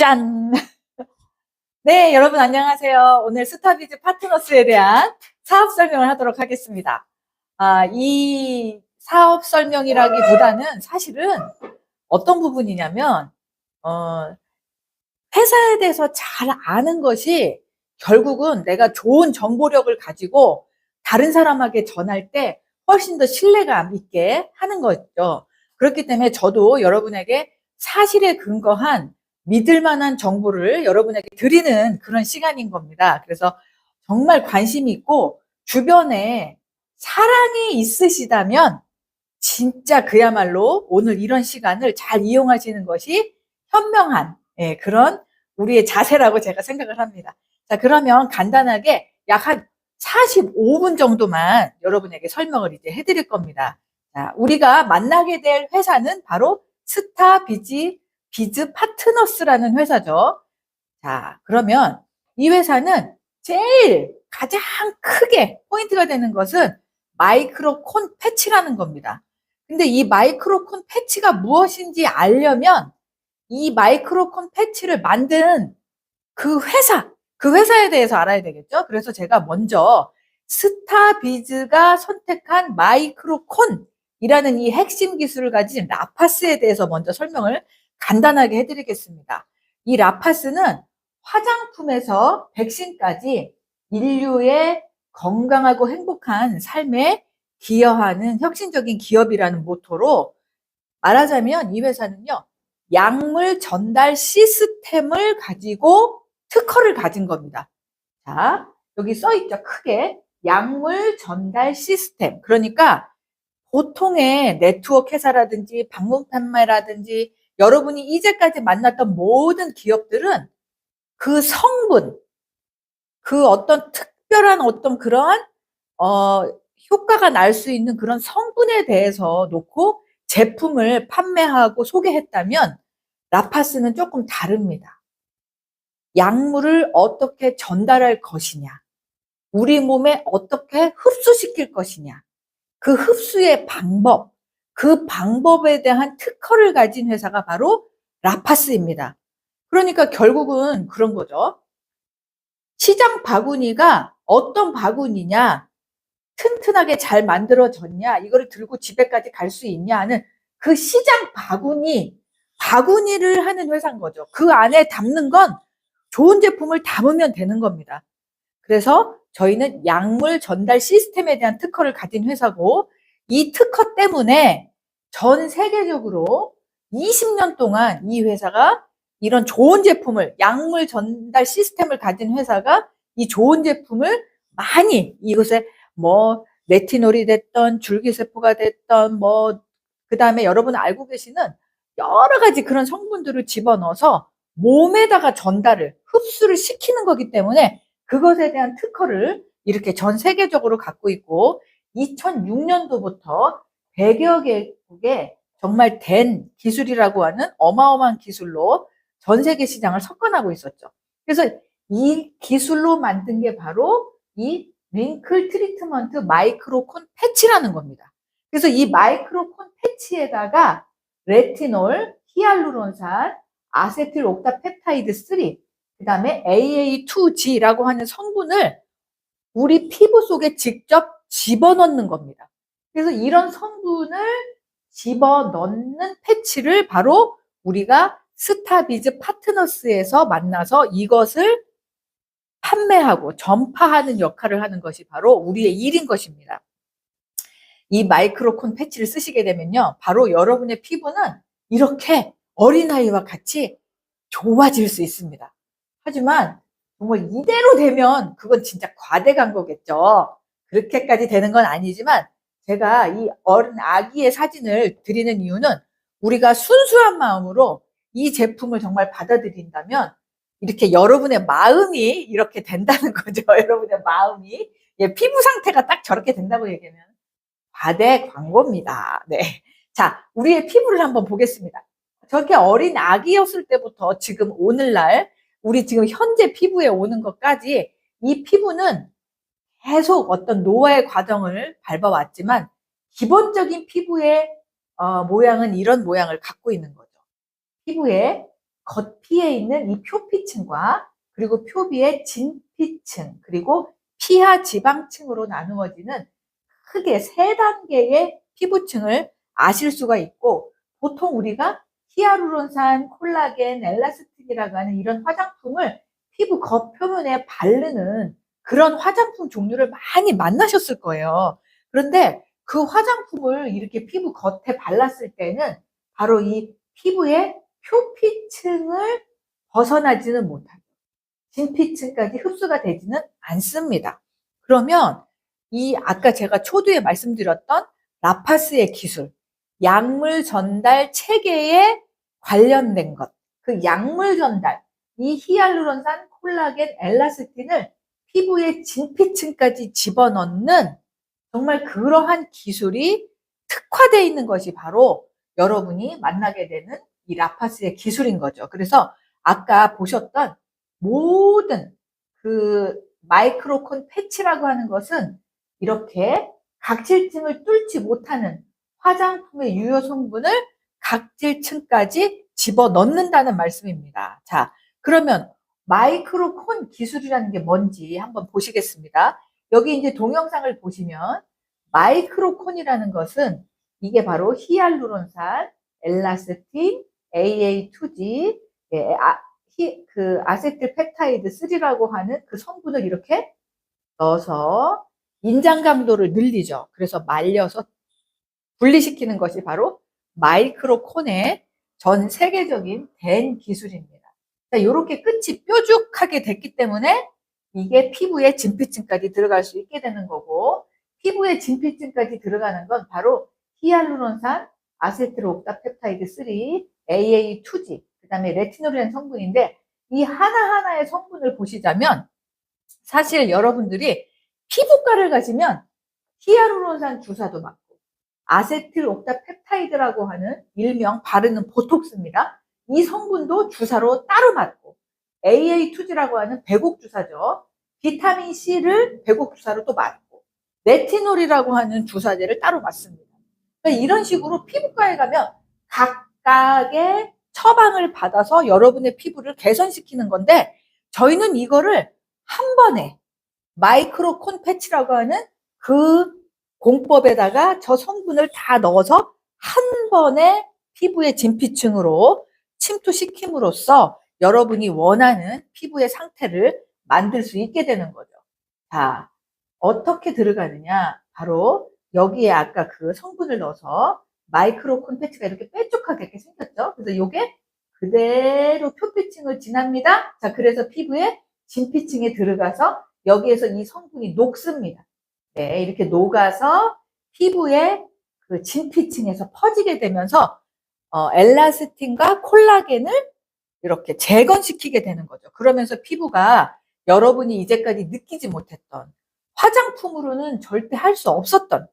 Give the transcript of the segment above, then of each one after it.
짠! 네, 여러분 안녕하세요. 오늘 스타비즈 파트너스에 대한 사업 설명을 하도록 하겠습니다. 이 사업 설명이라기보다는 사실은 어떤 부분이냐면, 어, 회사에 대해서 잘 아는 것이 결국은 내가 좋은 정보력을 가지고 다른 사람에게 전할 때 훨씬 더 신뢰감 있게 하는 거죠. 그렇기 때문에 저도 여러분에게 사실에 근거한 믿을 만한 정보를 여러분에게 드리는 그런 시간인 겁니다. 그래서 정말 관심이 있고 주변에 사랑이 있으시다면 진짜 그야말로 오늘 이런 시간을 잘 이용하시는 것이 현명한 그런 우리의 자세라고 제가 생각을 합니다. 자, 그러면 간단하게 약 한 45분 정도만 여러분에게 설명을 이제 해드릴 겁니다. 자, 우리가 만나게 될 회사는 바로 비즈 파트너스라는 회사죠. 자, 그러면 이 회사는 제일 가장 크게 포인트가 되는 것은 마이크로콘 패치라는 겁니다. 근데 이 마이크로콘 패치가 무엇인지 알려면 이 마이크로콘 패치를 만든 그 회사에 대해서 알아야 되겠죠? 그래서 제가 먼저 스타비즈가 선택한 마이크로콘이라는 이 핵심 기술을 가진 라파스에 대해서 먼저 설명을 간단하게 해드리겠습니다. 이 라파스는 화장품에서 백신까지 인류의 건강하고 행복한 삶에 기여하는 혁신적인 기업이라는 모토로 말하자면 이 회사는요, 약물 전달 시스템을 가지고 특허를 가진 겁니다. 자, 여기 써 있죠. 크게. 약물 전달 시스템. 그러니까 보통의 네트워크 회사라든지 방문 판매라든지 여러분이 이제까지 만났던 모든 기업들은 그 성분, 그 어떤 특별한 어떤 그러한 어, 효과가 날 수 있는 그런 성분에 대해서 놓고 제품을 판매하고 소개했다면 라파스는 조금 다릅니다. 약물을 어떻게 전달할 것이냐, 우리 몸에 어떻게 흡수시킬 것이냐, 그 흡수의 방법, 그 방법에 대한 특허를 가진 회사가 바로 라파스입니다. 그러니까 결국은 그런 거죠. 시장 바구니가 어떤 바구니냐, 튼튼하게 잘 만들어졌냐, 이거를 들고 집에까지 갈 수 있냐 하는 그 시장 바구니를 하는 회사인 거죠. 그 안에 담는 건 좋은 제품을 담으면 되는 겁니다. 그래서 저희는 약물 전달 시스템에 대한 특허를 가진 회사고, 이 특허 때문에 전 세계적으로 20년 동안 이 회사가 이런 좋은 제품을, 약물 전달 시스템을 가진 회사가 이 좋은 제품을 많이 이곳에 뭐 레티놀이 됐던 줄기세포가 됐던 뭐 그다음에 여러분 알고 계시는 여러 가지 그런 성분들을 집어넣어서 몸에다가 전달을 흡수를 시키는 거기 때문에 그것에 대한 특허를 이렇게 전 세계적으로 갖고 있고 2006년도부터 100여 개국에 정말 된 기술이라고 하는 어마어마한 기술로 전 세계 시장을 석권하고 있었죠. 그래서 이 기술로 만든 게 바로 이 링클 트리트먼트 마이크로콘 패치라는 겁니다. 그래서 이 마이크로콘 패치에다가 레티놀, 히알루론산, 아세틸 옥타펩타이드 3, 그 다음에 AA2G라고 하는 성분을 우리 피부 속에 직접 집어넣는 겁니다. 그래서 이런 성분을 집어넣는 패치를 바로 우리가 스타비즈 파트너스에서 만나서 이것을 판매하고 전파하는 역할을 하는 것이 바로 우리의 일인 것입니다. 이 마이크로콘 패치를 쓰시게 되면요, 바로 여러분의 피부는 이렇게 어린아이와 같이 좋아질 수 있습니다. 하지만 정말 이대로 되면 그건 진짜 과대간 거겠죠. 그렇게까지 되는 건 아니지만 제가 이 어린 아기의 사진을 드리는 이유는 우리가 순수한 마음으로 이 제품을 정말 받아들인다면 이렇게 여러분의 마음이 이렇게 된다는 거죠. 여러분의 마음이. 예, 피부 상태가 딱 저렇게 된다고 얘기하면 과대 광고입니다. 네. 자, 우리의 피부를 한번 보겠습니다. 저렇게 어린 아기였을 때부터 지금 오늘날 우리 지금 현재 피부에 오는 것까지 이 피부는 계속 어떤 노화의 과정을 밟아왔지만 기본적인 피부의 모양은 이런 모양을 갖고 있는 거죠. 피부에 겉피에 있는 이 표피층과 그리고 표비의 진피층 그리고 피하 지방층으로 나누어지는 크게 세 단계의 피부층을 아실 수가 있고, 보통 우리가 히알루론산, 콜라겐, 엘라스틴이라고 하는 이런 화장품을 피부 겉표면에 바르는 그런 화장품 종류를 많이 만나셨을 거예요. 그런데 그 화장품을 이렇게 피부 겉에 발랐을 때는 바로 이 피부의 표피층을 벗어나지는 못하고 진피층까지 흡수가 되지는 않습니다. 그러면 이 아까 제가 초두에 말씀드렸던 라파스의 기술, 약물 전달 체계에 관련된 것, 그 약물 전달, 이 히알루론산, 콜라겐, 엘라스틴을 피부의 진피층까지 집어넣는 정말 그러한 기술이 특화되어 있는 것이 바로 여러분이 만나게 되는 이 라파스의 기술인 거죠. 그래서 아까 보셨던 모든 그 마이크로콘 패치라고 하는 것은 이렇게 각질층을 뚫지 못하는 화장품의 유효 성분을 각질층까지 집어넣는다는 말씀입니다. 자, 그러면 마이크로콘 기술이라는 게 뭔지 한번 보시겠습니다. 여기 이제 동영상을 보시면 마이크로콘이라는 것은 이게 바로 히알루론산, 엘라스틴, AA2G, 그 아세틸 펩타이드 3라고 하는 그 성분을 이렇게 넣어서 인장 강도를 늘리죠. 그래서 말려서 분리시키는 것이 바로 마이크로콘의 전 세계적인 된 기술입니다. 자, 이렇게 끝이 뾰족하게 됐기 때문에 이게 피부에 진피층까지 들어갈 수 있게 되는 거고, 피부에 진피층까지 들어가는 건 바로 히알루론산, 아세틸 옥타펩타이드 3, AA2G, 그 다음에 레티놀이라는 성분인데, 이 하나하나의 성분을 보시자면 사실 여러분들이 피부과를 가시면 히알루론산 주사도 맞고 아세틸 옥타펩타이드라고 하는 일명 바르는 보톡스입니다. 이 성분도 주사로 따로 맞고 AA2G라고 하는 배곡 주사죠. 비타민 C를 배곡 주사로 또 맞고 레티놀이라고 하는 주사제를 따로 맞습니다. 그러니까 이런 식으로 피부과에 가면 각각의 처방을 받아서 여러분의 피부를 개선시키는 건데, 저희는 이거를 한 번에 마이크로콘 패치라고 하는 그 공법에다가 저 성분을 다 넣어서 한 번에 피부의 진피층으로 침투시킴으로써 여러분이 원하는 피부의 상태를 만들 수 있게 되는 거죠. 자, 어떻게 들어가느냐? 바로 여기에 아까 그 성분을 넣어서 마이크로콘 패치가 이렇게 뾰족하게 이렇게 생겼죠. 그래서 이게 그대로 표피층을 지납니다. 자, 그래서 피부의 진피층에 들어가서 여기에서 이 성분이 녹습니다. 네, 이렇게 녹아서 피부의 그 진피층에서 퍼지게 되면서 엘라스틴과 콜라겐을 이렇게 재건시키게 되는 거죠. 그러면서 피부가 여러분이 이제까지 느끼지 못했던, 화장품으로는 절대 할 수 없었던,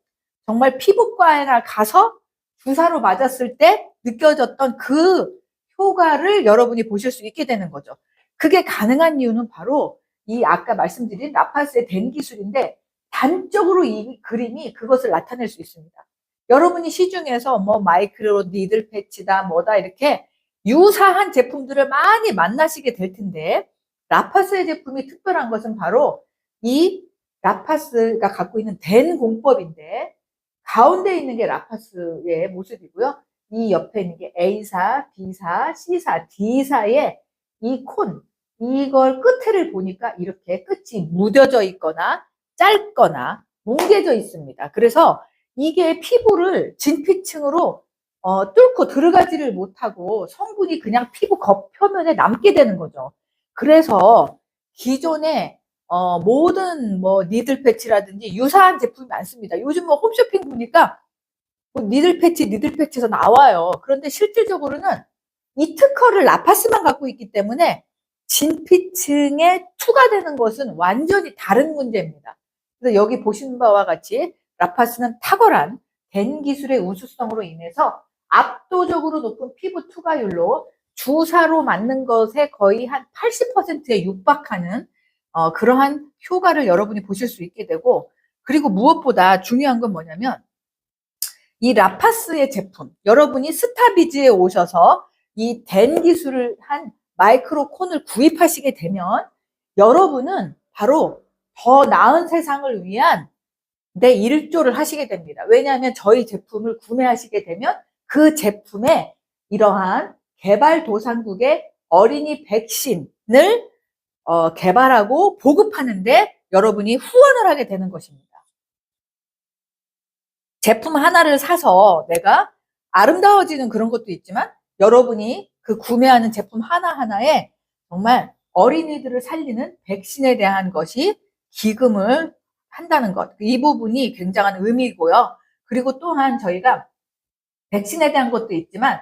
정말 피부과에 가서 주사로 맞았을 때 느껴졌던 그 효과를 여러분이 보실 수 있게 되는 거죠. 그게 가능한 이유는 바로 이 아까 말씀드린 라파스의 된 기술인데, 단적으로 이 그림이 그것을 나타낼 수 있습니다. 여러분이 시중에서 뭐 마이크로 니들 패치다 뭐다 이렇게 유사한 제품들을 많이 만나시게 될 텐데, 라파스의 제품이 특별한 것은 바로 이 라파스가 갖고 있는 된 공법인데, 가운데 있는 게 라파스의 모습이고요. 이 옆에 있는 게 A사, B사, C사, D사의 이 콘, 이걸 끝을 보니까 이렇게 끝이 무뎌져 있거나 짧거나 뭉개져 있습니다. 그래서 이게 피부를 진피층으로 뚫고 들어가지를 못하고 성분이 그냥 피부 겉표면에 남게 되는 거죠. 그래서 기존에 모든 뭐 니들 패치라든지 유사한 제품이 많습니다. 요즘 뭐 홈쇼핑 보니까 뭐 니들 패치에서 나와요. 그런데 실질적으로는 이 특허를 라파스만 갖고 있기 때문에 진피층에 투과되는 것은 완전히 다른 문제입니다. 그래서 여기 보신 바와 같이 라파스는 탁월한 된 기술의 우수성으로 인해서 압도적으로 높은 피부 투과율로 주사로 맞는 것에 거의 한 80%에 육박하는 그러한 효과를 여러분이 보실 수 있게 되고, 그리고 무엇보다 중요한 건 뭐냐면 이 라파스의 제품, 여러분이 스타비즈에 오셔서 이 댄 기술을 한 마이크로콘을 구입하시게 되면 여러분은 바로 더 나은 세상을 위한 내 일조를 하시게 됩니다. 왜냐하면 저희 제품을 구매하시게 되면 그 제품에 이러한 개발도상국의 어린이 백신을 개발하고 보급하는데 여러분이 후원을 하게 되는 것입니다. 제품 하나를 사서 내가 아름다워지는 그런 것도 있지만 여러분이 그 구매하는 제품 하나하나에 정말 어린이들을 살리는 백신에 대한 것이 기금을 한다는 것. 이 부분이 굉장한 의미고요. 그리고 또한 저희가 백신에 대한 것도 있지만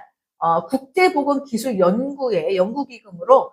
국제보건기술연구의 연구기금으로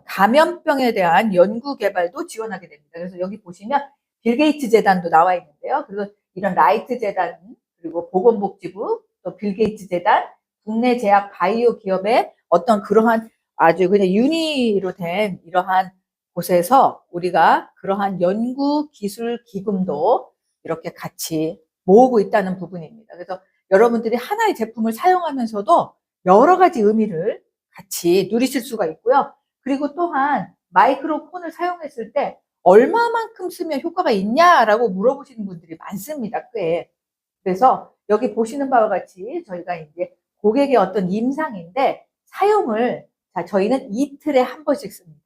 감염병에 대한 연구 개발도 지원하게 됩니다. 그래서 여기 보시면 빌 게이츠 재단도 나와 있는데요. 그래서 이런 라이트 재단, 그리고 보건복지부, 또 빌 게이츠 재단, 국내 제약 바이오 기업의 어떤 그러한 아주 그냥 윤희로 된 이러한 곳에서 우리가 그러한 연구 기술 기금도 이렇게 같이 모으고 있다는 부분입니다. 그래서 여러분들이 하나의 제품을 사용하면서도 여러 가지 의미를 같이 누리실 수가 있고요. 그리고 또한 마이크로폰을 사용했을 때 얼마만큼 쓰면 효과가 있냐라고 물어보시는 분들이 많습니다. 꽤. 그래서 여기 보시는 바와 같이 저희가 이제 고객의 어떤 임상인데 사용을 저희는 이틀에 한 번씩 씁니다.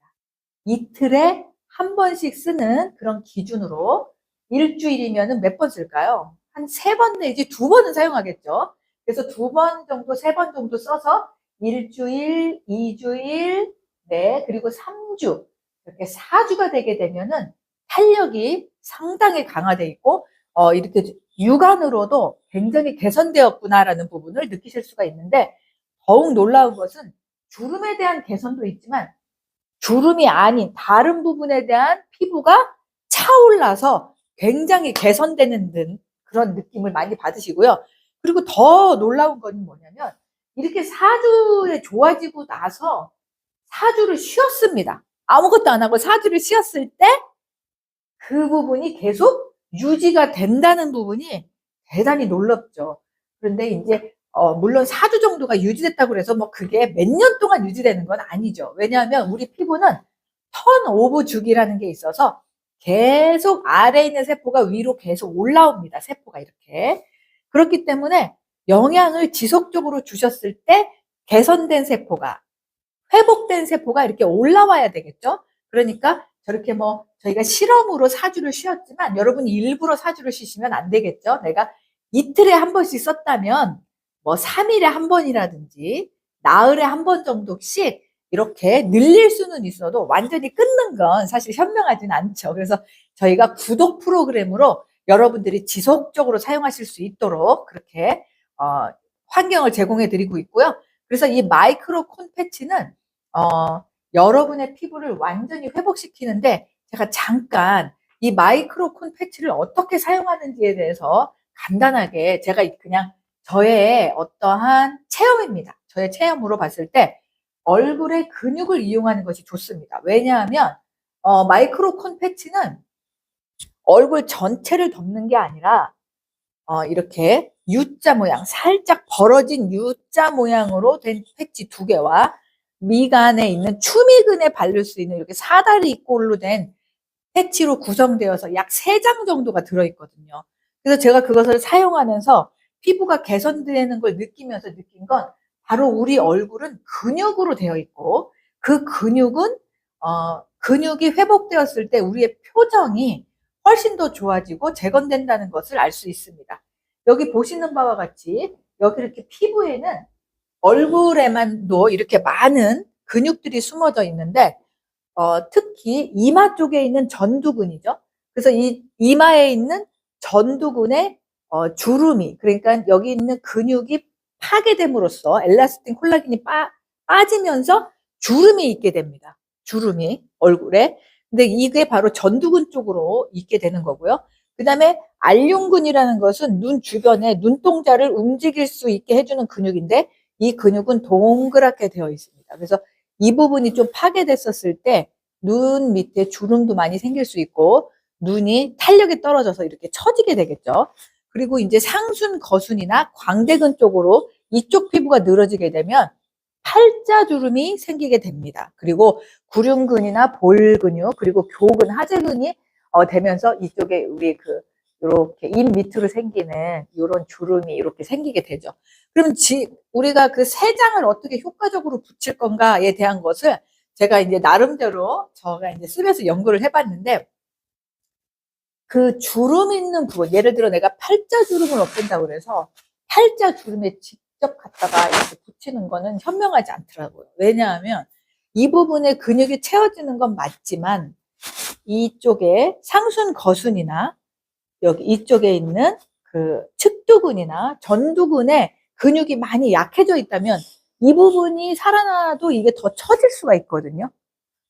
이틀에 한 번씩 쓰는 그런 기준으로 일주일이면 몇 번 쓸까요? 한 3번 내지 2번은 사용하겠죠. 그래서 2번 정도, 3번 정도 써서 일주일, 2주일, 네, 그리고 3주, 이렇게 4주가 되게 되면은 탄력이 상당히 강화되어 있고, 이렇게 육안으로도 굉장히 개선되었구나라는 부분을 느끼실 수가 있는데, 더욱 놀라운 것은 주름에 대한 개선도 있지만, 주름이 아닌 다른 부분에 대한 피부가 차올라서 굉장히 개선되는 등 그런 느낌을 많이 받으시고요. 그리고 더 놀라운 건 뭐냐면 이렇게 4주에 좋아지고 나서 4주를 쉬었습니다. 아무것도 안 하고 4주를 쉬었을 때 그 부분이 계속 유지가 된다는 부분이 대단히 놀랍죠. 그런데 이제 물론 4주 정도가 유지됐다고 해서 뭐 그게 몇 년 동안 유지되는 건 아니죠. 왜냐하면 우리 피부는 턴오브 주기라는 게 있어서 계속 아래에 있는 세포가 위로 계속 올라옵니다. 세포가 이렇게. 그렇기 때문에 영향을 지속적으로 주셨을 때 개선된 세포가, 회복된 세포가 이렇게 올라와야 되겠죠. 그러니까 저렇게 뭐 저희가 실험으로 4주를 쉬었지만 여러분이 일부러 4주를 쉬시면 안 되겠죠. 내가 이틀에 한 번씩 썼다면 뭐 3일에 한 번이라든지 나흘에 한 번 정도씩 이렇게 늘릴 수는 있어도 완전히 끊는 건 사실 현명하진 않죠. 그래서 저희가 구독 프로그램으로 여러분들이 지속적으로 사용하실 수 있도록 그렇게 환경을 제공해 드리고 있고요. 그래서 이 마이크로콘 패치는 여러분의 피부를 완전히 회복시키는데 제가 잠깐 이 마이크로콘 패치를 어떻게 사용하는지에 대해서 간단하게 제가 그냥 저의 어떠한 체험입니다. 저의 체험으로 봤을 때 얼굴의 근육을 이용하는 것이 좋습니다. 왜냐하면 마이크로콘 패치는 얼굴 전체를 덮는 게 아니라 이렇게 U자 모양, 살짝 벌어진 U자 모양으로 된 패치 2개와 미간에 있는 추미근에 바를 수 있는 이렇게 사다리 꼴로 된 패치로 구성되어서 약 3장 정도가 들어있거든요. 그래서 제가 그것을 사용하면서 피부가 개선되는 걸 느끼면서 느낀 건 바로 우리 얼굴은 근육으로 되어 있고 그 근육은 근육이 회복되었을 때 우리의 표정이 훨씬 더 좋아지고 재건된다는 것을 알 수 있습니다. 여기 보시는 바와 같이 여기 이렇게 피부에는 얼굴에만도 이렇게 많은 근육들이 숨어져 있는데 특히 이마 쪽에 있는 전두근이죠. 그래서 이 이마에 있는 전두근의 주름이, 그러니까 여기 있는 근육이 파괴됨으로써 엘라스틴 콜라겐이 빠지면서 주름이 있게 됩니다. 주름이 얼굴에. 근데 이게 바로 전두근 쪽으로 있게 되는 거고요. 그 다음에 알륜근이라는 것은 눈 주변에 눈동자를 움직일 수 있게 해주는 근육인데 이 근육은 동그랗게 되어 있습니다. 그래서 이 부분이 좀 파괴됐었을 때 눈 밑에 주름도 많이 생길 수 있고 눈이 탄력이 떨어져서 이렇게 처지게 되겠죠. 그리고 이제 상순, 거순이나 광대근 쪽으로 이쪽 피부가 늘어지게 되면 팔자주름이 생기게 됩니다. 그리고 구륜근이나 볼 근육, 그리고 교근, 하재근이 되면서 이쪽에 우리 이렇게 입 밑으로 생기는 이런 주름이 이렇게 생기게 되죠. 그럼 우리가 그 세 장을 어떻게 효과적으로 붙일 건가에 대한 것을 제가 이제 나름대로 제가 이제 쓰면서 연구를 해봤는데, 그 주름 있는 부분, 예를 들어 내가 팔자주름을 없앤다고 그래서 팔자주름에 직접 갖다가 이렇게 붙이는 거는 현명하지 않더라고요. 왜냐하면 이 부분에 근육이 채워지는 건 맞지만 이쪽에 상순 거순이나 여기 이쪽에 있는 그 측두근이나 전두근에 근육이 많이 약해져 있다면 이 부분이 살아나도 이게 더 처질 수가 있거든요.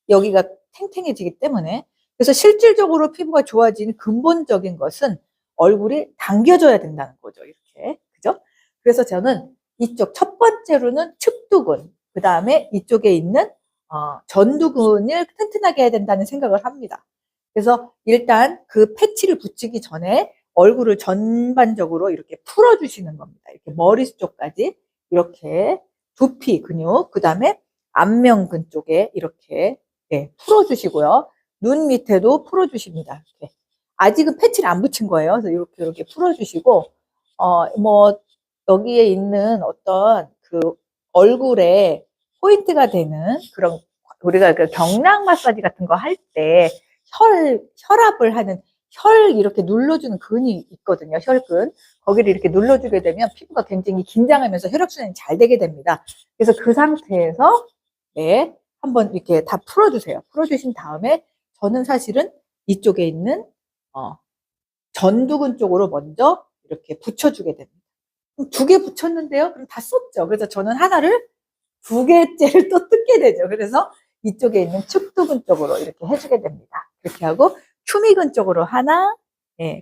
여기가 탱탱해지기 때문에. 그래서 실질적으로 피부가 좋아지는 근본적인 것은 얼굴이 당겨져야 된다는 거죠. 이렇게. 그죠? 그래서 저는 이쪽 첫 번째로는 측두근, 그 다음에 이쪽에 있는 전두근을 튼튼하게 해야 된다는 생각을 합니다. 그래서 일단 그 패치를 붙이기 전에 얼굴을 전반적으로 이렇게 풀어주시는 겁니다. 이렇게 머리 쪽까지 이렇게 두피 근육, 그 다음에 안면근 쪽에 이렇게 풀어주시고요. 눈 밑에도 풀어주십니다. 이렇게. 아직은 패치를 안 붙인 거예요. 그래서 이렇게 풀어주시고, 뭐, 여기에 있는 어떤 그 얼굴에 포인트가 되는 그런, 우리가 그 경락 마사지 같은 거 할 때 혈압을 하는 혈 이렇게 눌러주는 근이 있거든요. 혈근. 거기를 이렇게 눌러주게 되면 피부가 굉장히 긴장하면서 혈액순환이 잘 되게 됩니다. 그래서 그 상태에서, 한번 이렇게 다 풀어주세요. 풀어주신 다음에 저는 사실은 이쪽에 있는 전두근 쪽으로 먼저 이렇게 붙여주게 됩니다. 두 개 붙였는데요. 그럼 다 썼죠. 그래서 저는 하나를 두 개째를 또 뜯게 되죠. 그래서 이쪽에 있는 측두근 쪽으로 이렇게 해주게 됩니다. 그렇게 하고 휴미근 쪽으로 하나,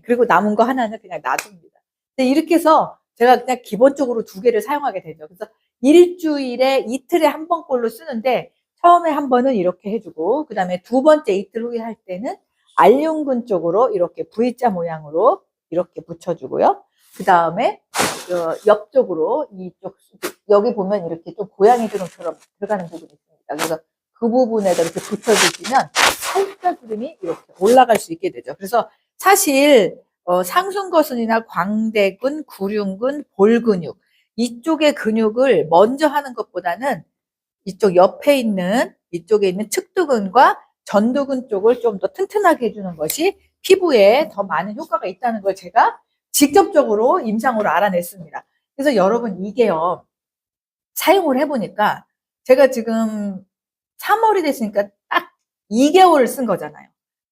그리고 남은 거 하나는 그냥 놔둡니다. 이렇게 해서 제가 그냥 기본적으로 두 개를 사용하게 되죠. 그래서 일주일에 이틀에 한 번꼴로 쓰는데 처음에 한 번은 이렇게 해주고 그 다음에 두 번째 이틀 후에 할 때는 알륜근 쪽으로 이렇게 V자 모양으로 이렇게 붙여주고요. 그 다음에 옆쪽으로 이쪽 여기 보면 이렇게 좀 고양이 주름처럼 들어가는 부분이 있습니다. 그래서 그 부분에다 이렇게 붙여주시면 팔자주름이 이렇게 올라갈 수 있게 되죠. 그래서 사실 상순거순이나 광대근, 구륜근, 볼근육 이쪽의 근육을 먼저 하는 것보다는 이쪽 옆에 있는 이쪽에 있는 측두근과 전두근 쪽을 좀 더 튼튼하게 해주는 것이 피부에 더 많은 효과가 있다는 걸 제가 직접적으로 임상으로 알아냈습니다. 그래서 여러분 이게요 사용을 해보니까 제가 지금 3월이 됐으니까 딱 2개월을 쓴 거잖아요.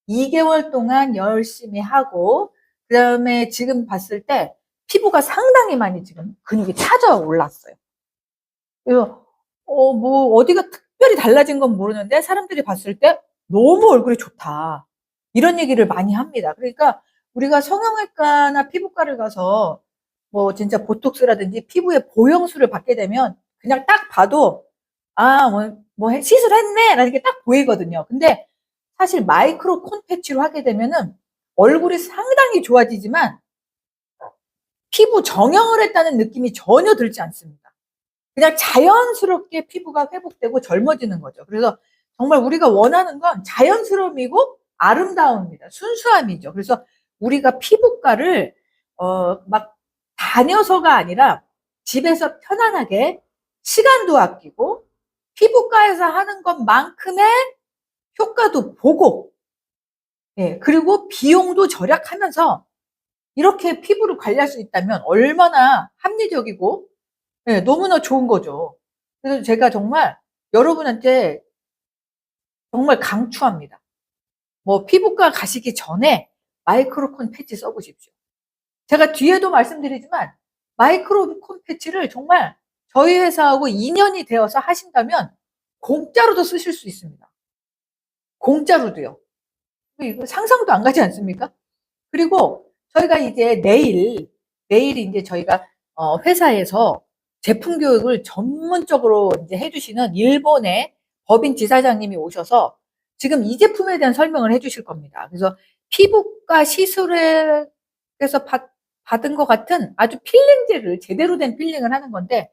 2개월 동안 열심히 하고 그 다음에 지금 봤을 때 피부가 상당히 많이 지금 근육이 차져 올랐어요. 그래서 뭐 어디가 특별히 달라진 건 모르는데 사람들이 봤을 때 너무 얼굴이 좋다. 이런 얘기를 많이 합니다. 그러니까 우리가 성형외과나 피부과를 가서 뭐 진짜 보톡스라든지 피부에 보형술을 받게 되면 그냥 딱 봐도 뭐 시술했네 라는 게 딱 보이거든요. 근데 사실 마이크로 콘 패치로 하게 되면은 얼굴이 상당히 좋아지지만 피부 정형을 했다는 느낌이 전혀 들지 않습니다. 그냥 자연스럽게 피부가 회복되고 젊어지는 거죠. 그래서 정말 우리가 원하는 건 자연스러움이고 아름다움입니다. 순수함이죠. 그래서 우리가 피부과를 막 다녀서가 아니라 집에서 편안하게 시간도 아끼고 피부과에서 하는 것만큼의 효과도 보고 그리고 비용도 절약하면서 이렇게 피부를 관리할 수 있다면 얼마나 합리적이고 너무나 좋은 거죠. 그래서 제가 정말 여러분한테 정말 강추합니다. 뭐 피부과 가시기 전에 마이크로콘 패치 써보십시오. 제가 뒤에도 말씀드리지만 마이크로콘 패치를 정말 저희 회사하고 2년이 되어서 하신다면 공짜로도 쓰실 수 있습니다. 공짜로도요. 이거 상상도 안 가지 않습니까? 그리고 저희가 이제 내일 이제 저희가 회사에서 제품 교육을 전문적으로 이제 해주시는 일본의 법인 지사장님이 오셔서 지금 이 제품에 대한 설명을 해주실 겁니다. 그래서 피부과 시술에서 받은 것 같은 아주 필링제를 제대로 된 필링을 하는 건데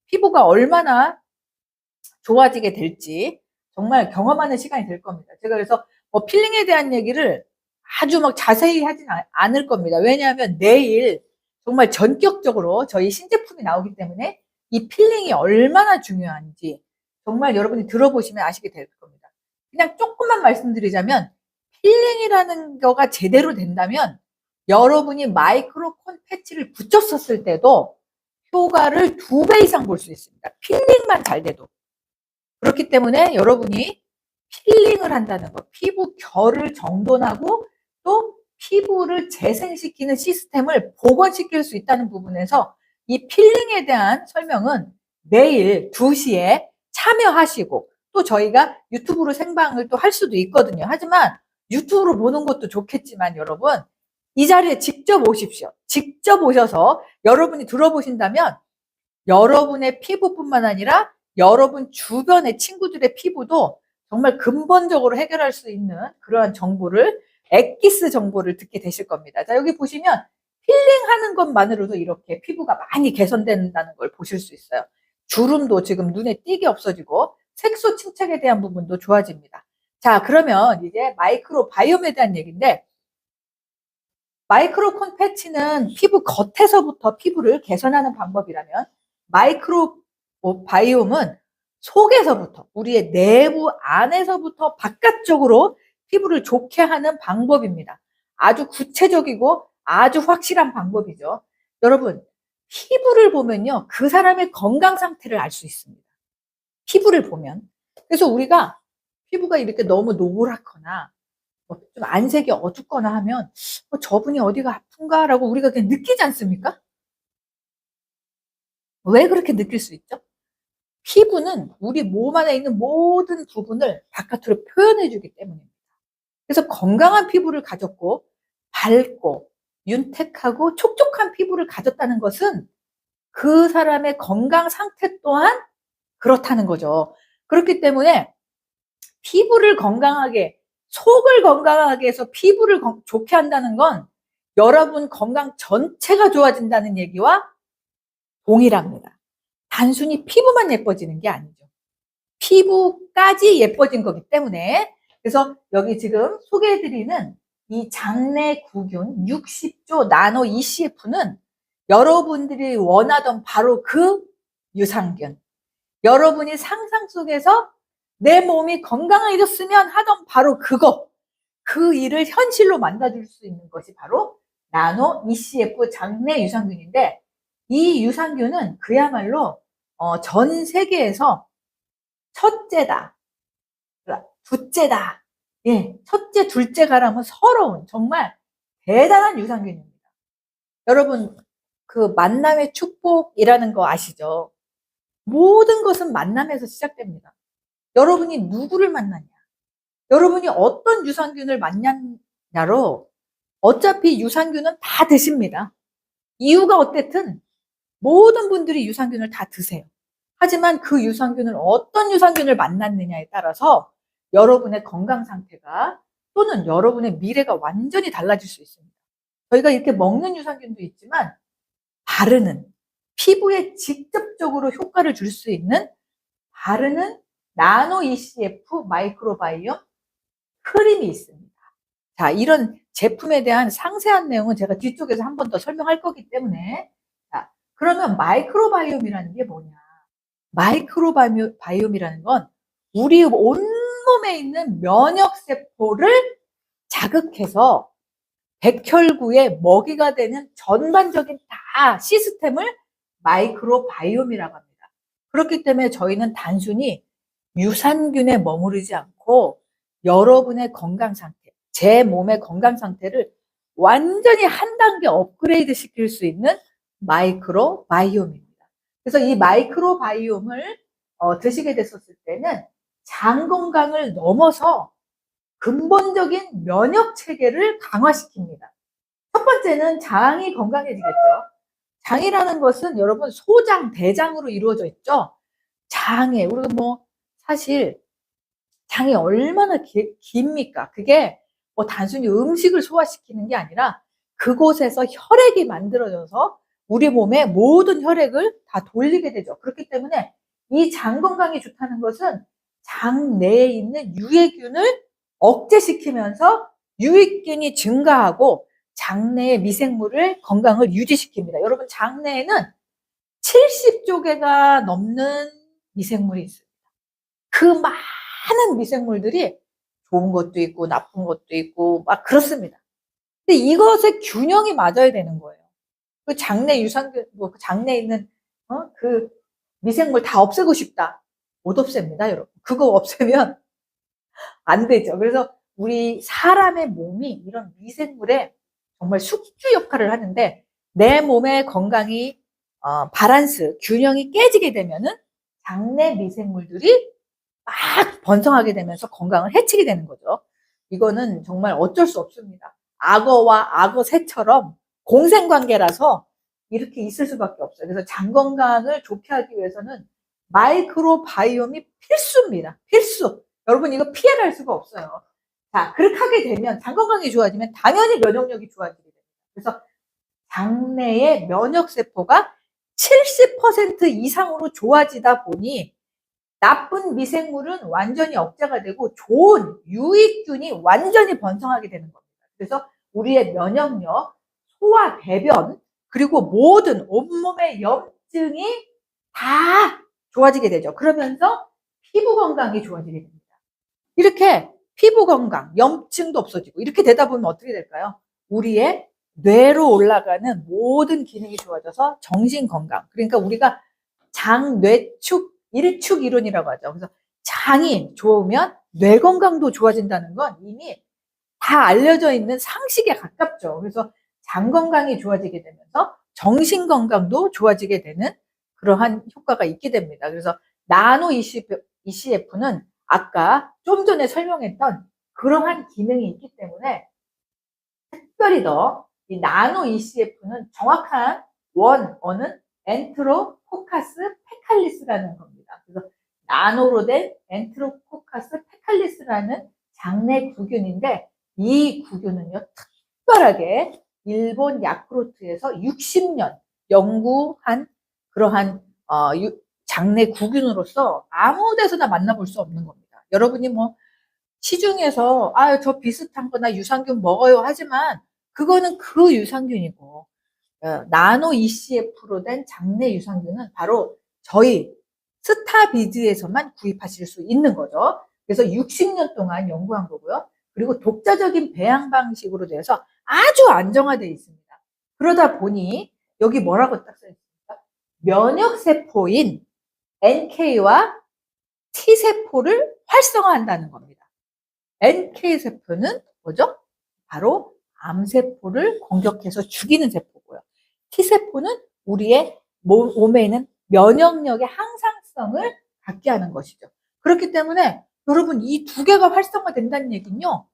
피부가 얼마나 좋아지게 될지 정말 경험하는 시간이 될 겁니다. 제가 그래서 필링에 대한 얘기를 아주 막 자세히 하진 않을 겁니다. 왜냐하면 내일 정말 전격적으로 저희 신제품이 나오기 때문에 이 필링이 얼마나 중요한지 정말 여러분이 들어보시면 아시게 될 겁니다. 그냥 조금만 말씀드리자면 필링이라는 거가 제대로 된다면 여러분이 마이크로콘 패치를 붙였었을 때도 효과를 2배 이상 볼 수 있습니다. 필링만 잘 돼도. 그렇기 때문에 여러분이 필링을 한다는 것, 피부 결을 정돈하고 또 피부를 재생시키는 시스템을 복원시킬 수 있다는 부분에서 이 필링에 대한 설명은 내일 2시에 참여하시고 또 저희가 유튜브로 생방을 또 할 수도 있거든요. 하지만 유튜브로 보는 것도 좋겠지만 여러분 이 자리에 직접 오십시오. 직접 오셔서 여러분이 들어보신다면 여러분의 피부뿐만 아니라 여러분 주변의 친구들의 피부도 정말 근본적으로 해결할 수 있는 그러한 정보를 엑기스 정보를 듣게 되실 겁니다. 자, 여기 보시면 필링하는 것만으로도 이렇게 피부가 많이 개선된다는 걸 보실 수 있어요. 주름도 지금 눈에 띄게 없어지고 색소 침착에 대한 부분도 좋아집니다. 자, 그러면 이제 마이크로 바이옴에 대한 얘기인데 마이크로콘 패치는 피부 겉에서부터 피부를 개선하는 방법이라면 마이크로 바이옴은 속에서부터 우리의 내부 안에서부터 바깥쪽으로 피부를 좋게 하는 방법입니다. 아주 구체적이고 아주 확실한 방법이죠. 여러분 피부를 보면요 그 사람의 건강 상태를 알 수 있습니다. 피부를 보면. 그래서 우리가 피부가 이렇게 너무 노랗거나 좀 안색이 어둡거나 하면 저분이 어디가 아픈가라고 우리가 그냥 느끼지 않습니까? 왜 그렇게 느낄 수 있죠? 피부는 우리 몸 안에 있는 모든 부분을 바깥으로 표현해 주기 때문입니다. 그래서 건강한 피부를 가졌고 밝고 윤택하고 촉촉한 피부를 가졌다는 것은 그 사람의 건강 상태 또한 그렇다는 거죠. 그렇기 때문에 피부를 건강하게 속을 건강하게 해서 피부를 좋게 한다는 건 여러분 건강 전체가 좋아진다는 얘기와 동일합니다. 단순히 피부만 예뻐지는 게 아니죠. 피부까지 예뻐진 거기 때문에 그래서 여기 지금 소개해드리는 이 장내구균 60조 나노 ECF는 여러분들이 원하던 바로 그 유산균, 여러분이 상상 속에서 내 몸이 건강해졌으면 하던 바로 그거, 그 일을 현실로 만들어줄 수 있는 것이 바로 나노 ECF 장내 유산균인데 이 유산균은 그야말로 전 세계에서 첫째다, 둘째다. 예, 첫째, 둘째가라면 서러운 정말 대단한 유산균입니다. 여러분 그 만남의 축복이라는 거 아시죠? 모든 것은 만남에서 시작됩니다. 여러분이 누구를 만나냐, 여러분이 어떤 유산균을 만났냐로 어차피 유산균은 다 드십니다. 이유가 어쨌든 모든 분들이 유산균을 다 드세요. 하지만 그 유산균을 어떤 유산균을 만났느냐에 따라서 여러분의 건강 상태가 또는 여러분의 미래가 완전히 달라질 수 있습니다. 저희가 이렇게 먹는 유산균도 있지만 바르는 피부에 직접적으로 효과를 줄 수 있는 바르는 나노 ECF 마이크로바이옴 크림이 있습니다. 자, 이런 제품에 대한 상세한 내용은 제가 뒤쪽에서 한 번 더 설명할 거기 때문에 자, 그러면 마이크로바이옴이라는 게 뭐냐? 마이크로바이옴이라는 건 우리 온몸에 있는 면역세포를 자극해서 백혈구의 먹이가 되는 전반적인 다 시스템을 마이크로바이옴이라고 합니다. 그렇기 때문에 저희는 단순히 유산균에 머무르지 않고 여러분의 건강 상태, 제 몸의 건강 상태를 완전히 한 단계 업그레이드 시킬 수 있는 마이크로바이옴입니다. 그래서 이 마이크로바이옴을 드시게 됐었을 때는 장 건강을 넘어서 근본적인 면역 체계를 강화시킵니다. 첫 번째는 장이 건강해지겠죠. 장이라는 것은 여러분 소장, 대장으로 이루어져 있죠. 장에 우리가 사실 장이 얼마나 깁니까? 그게 단순히 음식을 소화시키는 게 아니라 그곳에서 혈액이 만들어져서 우리 몸의 모든 혈액을 다 돌리게 되죠. 그렇기 때문에 이 장 건강이 좋다는 것은 장 내에 있는 유해균을 억제시키면서 유익균이 증가하고 장내의 미생물을 건강을 유지시킵니다. 여러분, 장내에는 70조개가 넘는 미생물이 있습니다. 그 많은 미생물들이 좋은 것도 있고 나쁜 것도 있고 막 그렇습니다. 근데 이것의 균형이 맞아야 되는 거예요. 그 장내 유산균, 뭐 장내에 있는 그 미생물 다 없애고 싶다. 못 없앱니다, 여러분. 그거 없애면 안 되죠. 그래서 우리 사람의 몸이 이런 미생물의 정말 숙주 역할을 하는데 내 몸의 건강이 바란스, 균형이 깨지게 되면은 장내 미생물들이 막 번성하게 되면서 건강을 해치게 되는 거죠. 이거는 정말 어쩔 수 없습니다. 악어와 악어 새처럼 공생관계라서 이렇게 있을 수밖에 없어요. 그래서 장 건강을 좋게 하기 위해서는 마이크로바이옴이 필수입니다. 필수. 여러분, 이거 피해갈 수가 없어요. 자, 그렇게 하게 되면 장 건강이 좋아지면 당연히 면역력이 좋아지게 됩니다. 그래서 장내의 면역세포가 70% 이상으로 좋아지다 보니 나쁜 미생물은 완전히 억제가 되고 좋은 유익균이 완전히 번성하게 되는 겁니다. 그래서 우리의 면역력, 소화, 대변, 그리고 모든 온몸의 염증이 다 좋아지게 되죠. 그러면서 피부 건강이 좋아지게 됩니다. 이렇게 피부 건강, 염증도 없어지고 이렇게 되다 보면 어떻게 될까요? 우리의 뇌로 올라가는 모든 기능이 좋아져서 정신 건강. 그러니까 우리가 장뇌축 일축 이론이라고 하죠. 그래서 장이 좋으면 뇌 건강도 좋아진다는 건 이미 다 알려져 있는 상식에 가깝죠. 그래서 장 건강이 좋아지게 되면서 정신 건강도 좋아지게 되는 그러한 효과가 있게 됩니다. 그래서 나노 ECF는 아까 좀 전에 설명했던 그러한 기능이 있기 때문에 특별히 더 이 나노 ECF는 정확한 원어는 엔테로코카스 페칼리스라는 겁니다. 그래서 나노로 된 엔테로코카스 페칼리스라는 장내 구균인데 이 구균은요 특별하게 일본 야쿠르트에서 60년 연구한 그러한 장내 구균으로서 아무 데서나 만나볼 수 없는 겁니다. 여러분이 뭐 시중에서 저 비슷한 거나 유산균 먹어요 하지만 그거는 그 유산균이고 나노 ECF로 된 장내 유산균은 바로 저희 스타비즈에서만 구입하실 수 있는 거죠. 그래서 60년 동안 연구한 거고요. 그리고 독자적인 배양 방식으로 돼서 아주 안정화되어 있습니다. 그러다 보니 여기 뭐라고 딱 써 있습니까? 면역세포인 NK와 T세포를 활성화한다는 겁니다. NK세포는 뭐죠? 바로 암세포를 공격해서 죽이는 세포고요. T세포는 우리의 몸에 있는 면역력의 항상성을 갖게 하는 것이죠. 그렇기 때문에 여러분 이 두 개가 활성화된다는 얘기는요.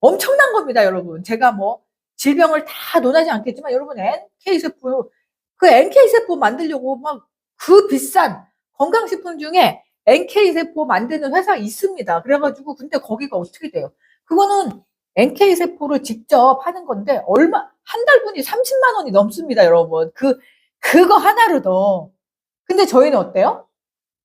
엄청난 겁니다, 여러분. 제가 뭐 질병을 다 논하지 않겠지만 여러분 NK세포 그 NK세포 만들려고 막 그 비싼 건강식품 중에 NK세포 만드는 회사 있습니다. 그래가지고 근데 거기가 어떻게 돼요? 그거는 NK세포를 직접 하는 건데 한 달분이 30만 원이 넘습니다, 여러분. 그거 하나로도. 근데 저희는 어때요?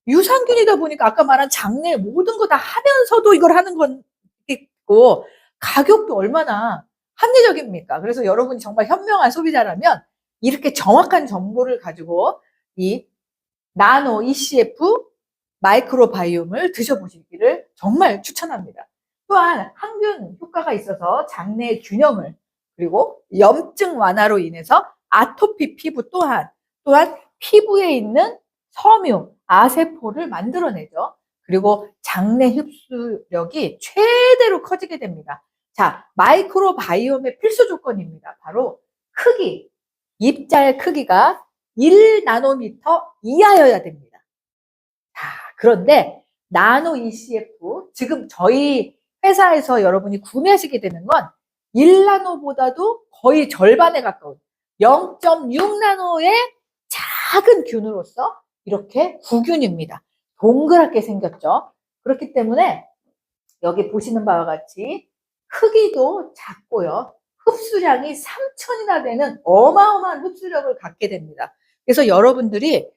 유산균이다 보니까 아까 말한 장내 모든 거 다 하면서도 이걸 하는 건 있고 가격도 얼마나 합리적입니까? 그래서 여러분이 정말 현명한 소비자라면 이렇게 정확한 정보를 가지고 이 나노 ECF 마이크로바이옴을 드셔보시기를 정말 추천합니다. 또한 항균 효과가 있어서 장내 균형을 그리고 염증 완화로 인해서 아토피 피부 또한 피부에 있는 섬유, 아세포를 만들어내죠. 그리고 장내 흡수력이 최대로 커지게 됩니다. 자, 마이크로바이옴의 필수 조건입니다. 바로 크기, 입자의 크기가 1나노미터 이하여야 됩니다. 자, 그런데 나노 ECF 지금 저희 회사에서 여러분이 구매하시게 되는 건 1나노보다도 거의 절반에 가까운 0.6나노의 작은 균으로서 이렇게 구균입니다. 동그랗게 생겼죠. 그렇기 때문에 여기 보시는 바와 같이 크기도 작고요. 흡수량이 3,000이나 되는 어마어마한 흡수력을 갖게 됩니다. 그래서 여러분들이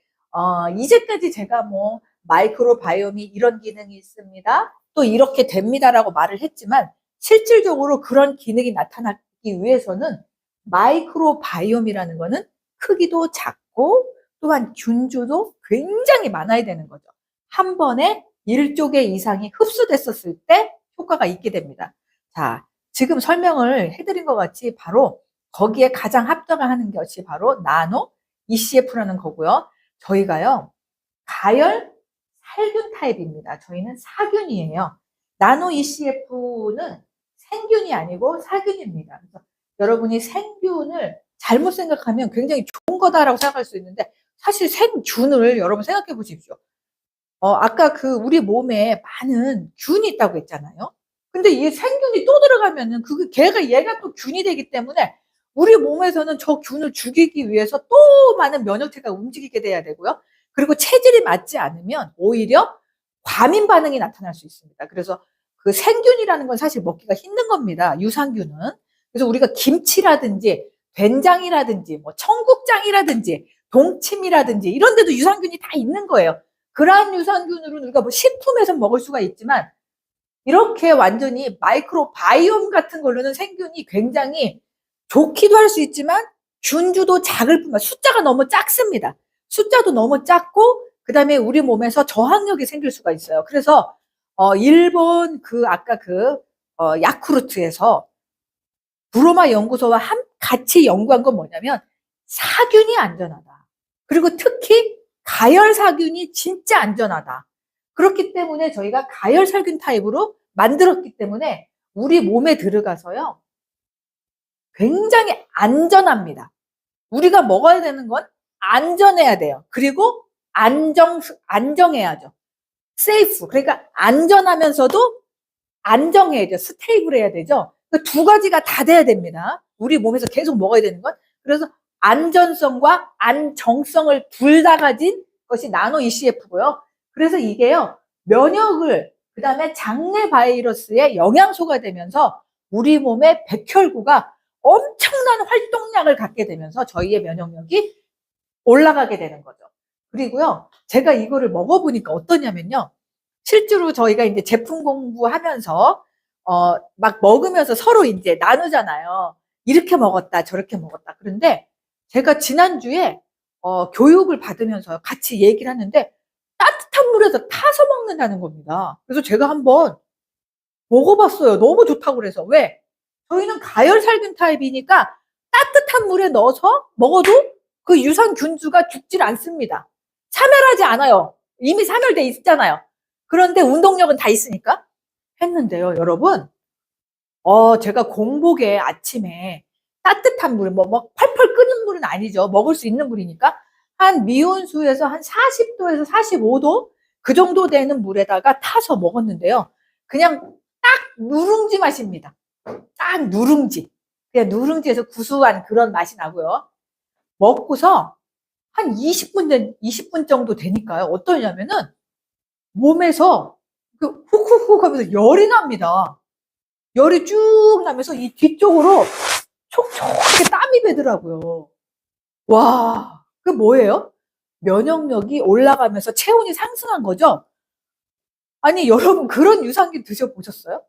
이제까지 제가 뭐 마이크로바이옴이 이런 기능이 있습니다. 또 이렇게 됩니다라고 말을 했지만 실질적으로 그런 기능이 나타나기 위해서는 마이크로바이옴이라는 거는 크기도 작고 또한 균주도 굉장히 많아야 되는 거죠. 한 번에 1조 개 이상이 흡수됐었을 때 효과가 있게 됩니다. 자, 지금 설명을 해드린 것 같이 바로 거기에 가장 합당하는 것이 바로 나노 ECF라는 거고요. 저희가요, 가열 살균 타입입니다. 저희는 사균이에요. 나노 ECF는 생균이 아니고 사균입니다. 그래서 여러분이 생균을 잘못 생각하면 굉장히 좋은 거다라고 생각할 수 있는데 사실 생균을 여러분 생각해 보십시오. 아까 우리 몸에 많은 균이 있다고 했잖아요. 근데 이 생균이 또 들어가면은 얘가 또 균이 되기 때문에 우리 몸에서는 저 균을 죽이기 위해서 또 많은 면역체가 움직이게 돼야 되고요. 그리고 체질이 맞지 않으면 오히려 과민 반응이 나타날 수 있습니다. 그래서 그 생균이라는 건 사실 먹기가 힘든 겁니다. 유산균은. 그래서 우리가 김치라든지 된장이라든지 뭐 청국장이라든지 동치미라든지 이런 데도 유산균이 다 있는 거예요. 그러한 유산균으로 우리가 뭐 식품에서 먹을 수가 있지만 이렇게 완전히 마이크로바이옴 같은 걸로는 생균이 굉장히 좋기도 할 수 있지만 균주도 작을 뿐만 숫자가 너무 작습니다. 숫자도 너무 작고 그다음에 우리 몸에서 저항력이 생길 수가 있어요. 그래서 일본 아까 야쿠르트에서 브로마 연구소와 같이 연구한 건 뭐냐면 사균이 안전하다. 그리고 특히 가열사균이 진짜 안전하다. 그렇기 때문에 저희가 가열살균 타입으로 만들었기 때문에 우리 몸에 들어가서요. 굉장히 안전합니다. 우리가 먹어야 되는 건 안전해야 돼요. 그리고 안정해야죠. 세이프. 그러니까 안전하면서도 안정해야죠. 스테이블해야 되죠. 그 두 가지가 다 돼야 됩니다. 우리 몸에서 계속 먹어야 되는 건. 그래서 안전성과 안정성을 둘 다 가진 것이 나노 ECF고요. 그래서 이게요. 면역을 그다음에 장내 바이러스의 영양소가 되면서 우리 몸의 백혈구가 엄청난 활동량을 갖게 되면서 저희의 면역력이 올라가게 되는 거죠. 그리고요. 제가 이거를 먹어보니까 어떠냐면요. 실제로 저희가 이제 제품 공부하면서 막 먹으면서 서로 이제 나누잖아요. 이렇게 먹었다, 저렇게 먹었다. 그런데 제가 지난주에 교육을 받으면서 같이 얘기를 하는데 따뜻한 물에서 타서 먹는다는 겁니다. 그래서 제가 한번 먹어봤어요. 너무 좋다고 그래서. 왜? 저희는 가열살균 타입이니까 따뜻한 물에 넣어서 먹어도 그 유산균주가 죽질 않습니다. 사멸하지 않아요. 이미 사멸돼 있잖아요. 그런데 운동력은 다 있으니까 했는데요, 여러분. 제가 공복에 아침에 따뜻한 물, 뭐 펄펄 끓는 물은 아니죠. 먹을 수 있는 물이니까 한 미온수에서 한 40도에서 45도 그 정도 되는 물에다가 타서 먹었는데요. 그냥 딱 누룽지 맛입니다. 딱 누룽지. 그냥 누룽지에서 구수한 그런 맛이 나고요. 먹고서 한 20분 정도 되니까요. 어떠냐면은 몸에서 훅훅훅 하면서 열이 납니다. 열이 쭉 나면서 이 뒤쪽으로 촉촉하게 땀이 배더라고요. 와, 그 뭐예요? 면역력이 올라가면서 체온이 상승한 거죠? 아니, 여러분 그런 유산균 드셔보셨어요?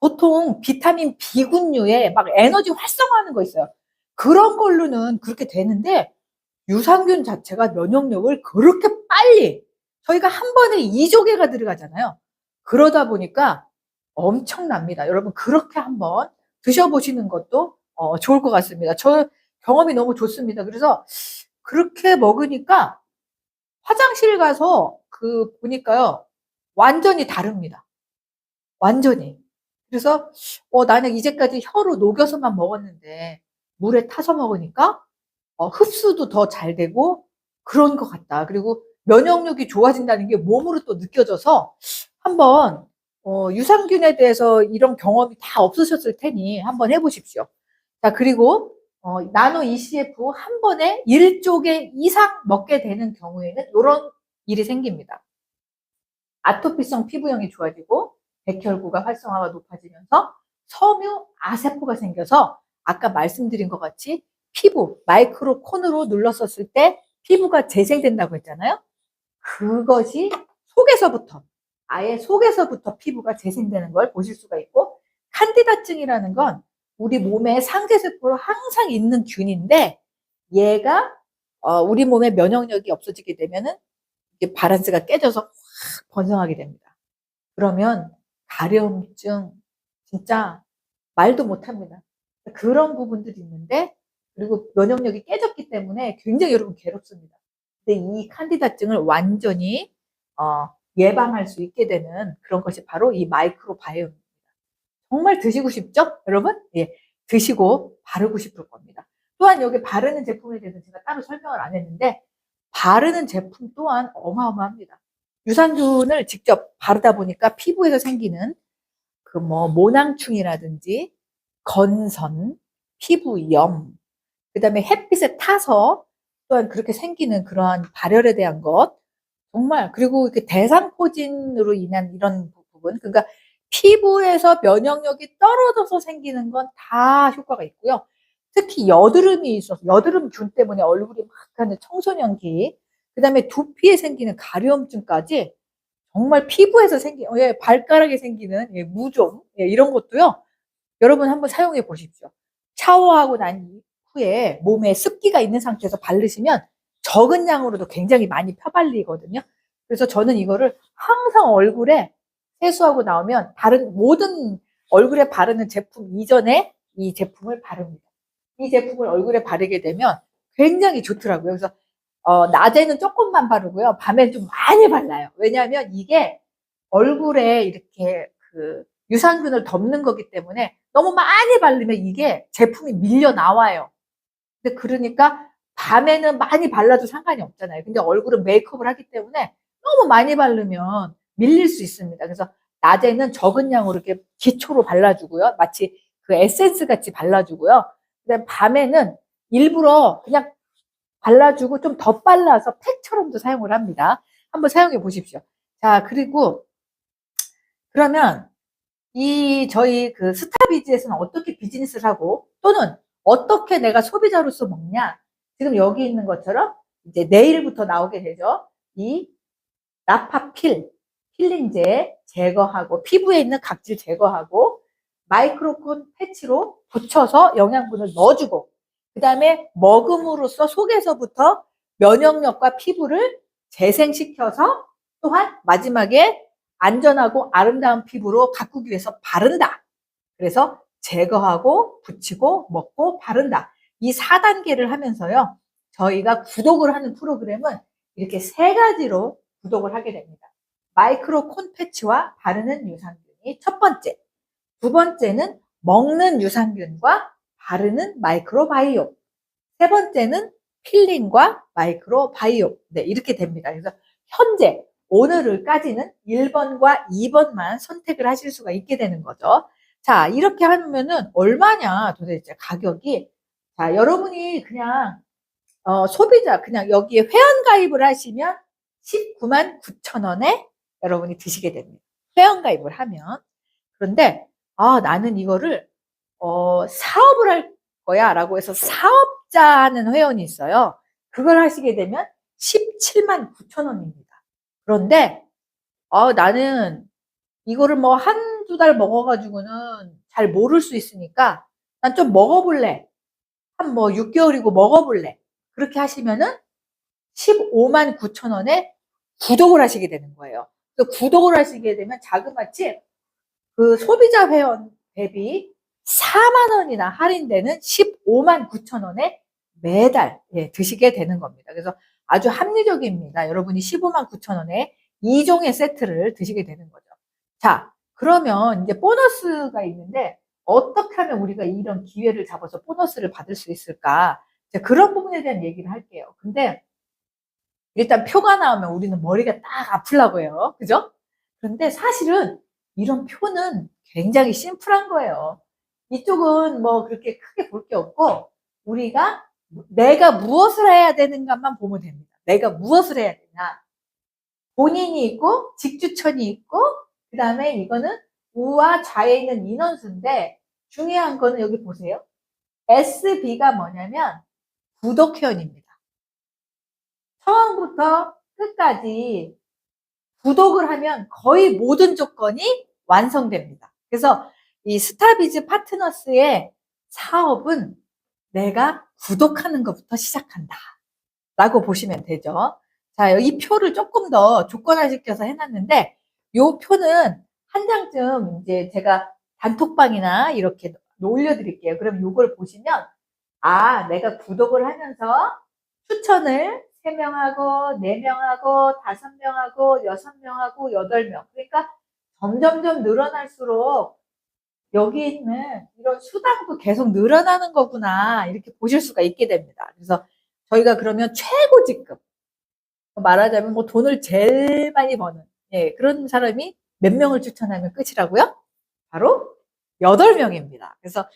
보통 비타민 B군류에 막 에너지 활성화하는 거 있어요. 그런 걸로는 그렇게 되는데 유산균 자체가 면역력을 그렇게 빨리 저희가 한 번에 2조 개가 들어가잖아요. 그러다 보니까 엄청납니다. 여러분 그렇게 한번 드셔보시는 것도 좋을 것 같습니다. 저 경험이 너무 좋습니다. 그래서 그렇게 먹으니까 화장실 가서 보니까요. 완전히 다릅니다. 완전히. 그래서 나는 이제까지 혀로 녹여서만 먹었는데 물에 타서 먹으니까 흡수도 더 잘 되고 그런 것 같다. 그리고 면역력이 좋아진다는 게 몸으로 또 느껴져서 한번 유산균에 대해서 이런 경험이 다 없으셨을 테니 한번 해보십시오. 자, 그리고 나노 ECF 한 번에 1조 개 이상 먹게 되는 경우에는 이런 일이 생깁니다. 아토피성 피부형이 좋아지고 백혈구가 활성화가 높아지면서 섬유 아세포가 생겨서 아까 말씀드린 것 같이 피부, 마이크로 콘으로 눌렀었을 때 피부가 재생된다고 했잖아요. 그것이 속에서부터, 아예 속에서부터 피부가 재생되는 걸 보실 수가 있고, 칸디다증이라는 건 우리 몸에 상대세포로 항상 있는 균인데, 얘가 우리 몸의 면역력이 없어지게 되면은 이게 바란스가 깨져서 확 번성하게 됩니다. 그러면 가려움증 진짜 말도 못합니다. 그런 부분들이 있는데, 그리고 면역력이 깨졌기 때문에 굉장히 여러분 괴롭습니다. 근데 이 칸디다증을 완전히 예방할 수 있게 되는 그런 것이 바로 이 마이크로바이옴입니다. 정말 드시고 싶죠, 여러분? 예, 드시고 바르고 싶을 겁니다. 또한 여기 바르는 제품에 대해서 제가 따로 설명을 안 했는데, 바르는 제품 또한 어마어마합니다. 유산균을 직접 바르다 보니까 피부에서 생기는 그 뭐 모낭충이라든지 건선, 피부염, 그다음에 햇빛에 타서 또한 그렇게 생기는 그러한 발열에 대한 것, 정말, 그리고 이렇게 대상포진으로 인한 이런 부분, 그러니까 피부에서 면역력이 떨어져서 생기는 건 다 효과가 있고요. 특히 여드름이 있어서 여드름균 때문에 얼굴이 막 하는 청소년기, 그다음에 두피에 생기는 가려움증까지 정말 피부에서 생기는, 발가락에 생기는 무좀, 이런 것도요. 여러분 한번 사용해 보십시오. 샤워하고 난 후에 몸에 습기가 있는 상태에서 바르시면 적은 양으로도 굉장히 많이 펴발리거든요. 그래서 저는 이거를 항상 얼굴에 세수하고 나오면 다른 모든 얼굴에 바르는 제품 이전에 이 제품을 바릅니다. 이 제품을 얼굴에 바르게 되면 굉장히 좋더라고요. 그래서 낮에는 조금만 바르고요. 밤에는 좀 많이 발라요. 왜냐하면 이게 얼굴에 이렇게 그 유산균을 덮는 거기 때문에 너무 많이 바르면 이게 제품이 밀려 나와요. 근데 그러니까 밤에는 많이 발라도 상관이 없잖아요. 근데 얼굴은 메이크업을 하기 때문에 너무 많이 바르면 밀릴 수 있습니다. 그래서 낮에는 적은 양으로 이렇게 기초로 발라주고요. 마치 그 에센스 같이 발라주고요. 그다음에 밤에는 일부러 그냥 발라주고 좀 더 발라서 팩처럼도 사용을 합니다. 한번 사용해 보십시오. 자, 그리고 그러면 저희 그 스타비즈에서는 어떻게 비즈니스를 하고 또는 어떻게 내가 소비자로서 먹냐? 지금 여기 있는 것처럼 이제 내일부터 나오게 되죠. 이 라파필 필링제 제거하고 피부에 있는 각질 제거하고 마이크로콘 패치로 붙여서 영양분을 넣어주고, 그 다음에 먹음으로써 속에서부터 면역력과 피부를 재생시켜서 또한 마지막에 안전하고 아름다운 피부로 가꾸기 위해서 바른다. 그래서 제거하고 붙이고 먹고 바른다. 이 4단계를 하면서요. 저희가 구독을 하는 프로그램은 이렇게 3가지로 구독을 하게 됩니다. 마이크로 콘 패치와 바르는 유산균이 첫 번째. 두 번째는 먹는 유산균과 바르는 마이크로바이옴. 세 번째는 필링과 마이크로바이옴. 네, 이렇게 됩니다. 그래서 현재 오늘까지는 1번과 2번만 선택을 하실 수가 있게 되는 거죠. 자, 이렇게 하면은 얼마냐 도대체 가격이. 자, 여러분이 그냥 소비자 그냥 여기에 회원 가입을 하시면 19만 9천 원에 여러분이 드시게 됩니다. 회원 가입을 하면. 그런데 나는 이거를 사업을 할 거야 라고 해서 사업자 하는 회원이 있어요. 그걸 하시게 되면 17만 9천 원입니다. 그런데 나는 이거를 뭐 한두 달 먹어가지고는 잘 모를 수 있으니까 난 좀 먹어볼래. 한 뭐 6개월이고 먹어볼래. 그렇게 하시면은 15만 9천 원에 구독을 하시게 되는 거예요. 구독을 하시게 되면 자그마치 그 소비자 회원 대비 4만 원이나 할인되는 15만 9천 원에 매달 드시게 되는 겁니다. 그래서 아주 합리적입니다. 여러분이 15만 9천 원에 2종의 세트를 드시게 되는 거죠. 자, 그러면 이제 보너스가 있는데 어떻게 하면 우리가 이런 기회를 잡아서 보너스를 받을 수 있을까? 그런 부분에 대한 얘기를 할게요. 근데 일단 표가 나오면 우리는 머리가 딱 아프려고요. 그죠? 그런데 사실은 이런 표는 굉장히 심플한 거예요. 이쪽은 뭐 그렇게 크게 볼 게 없고 우리가 내가 무엇을 해야 되는가만 보면 됩니다. 내가 무엇을 해야 되나. 본인이 있고 직주천이 있고 그 다음에 이거는 우와 좌에 있는 인원수인데 중요한 거는 여기 보세요. SB가 뭐냐면 구독 회원입니다. 처음부터 끝까지 구독을 하면 거의 모든 조건이 완성됩니다. 그래서 이 스타비즈 파트너스의 사업은 내가 구독하는 것부터 시작한다 라고 보시면 되죠. 자, 이 표를 조금 더 조건화시켜서 해놨는데 이 표는 한 장쯤 이제 제가 단톡방이나 이렇게 올려드릴게요. 그럼 이걸 보시면 내가 구독을 하면서 추천을 3명하고 4명하고 5명하고 6명하고 8명, 그러니까 점점점 늘어날수록 여기 있는 이런 수당도 계속 늘어나는 거구나 이렇게 보실 수가 있게 됩니다. 그래서 저희가 그러면 최고 직급, 말하자면 뭐 돈을 제일 많이 버는 그런 사람이 몇 명을 추천하면 끝이라고요? 바로 8명입니다. 그래서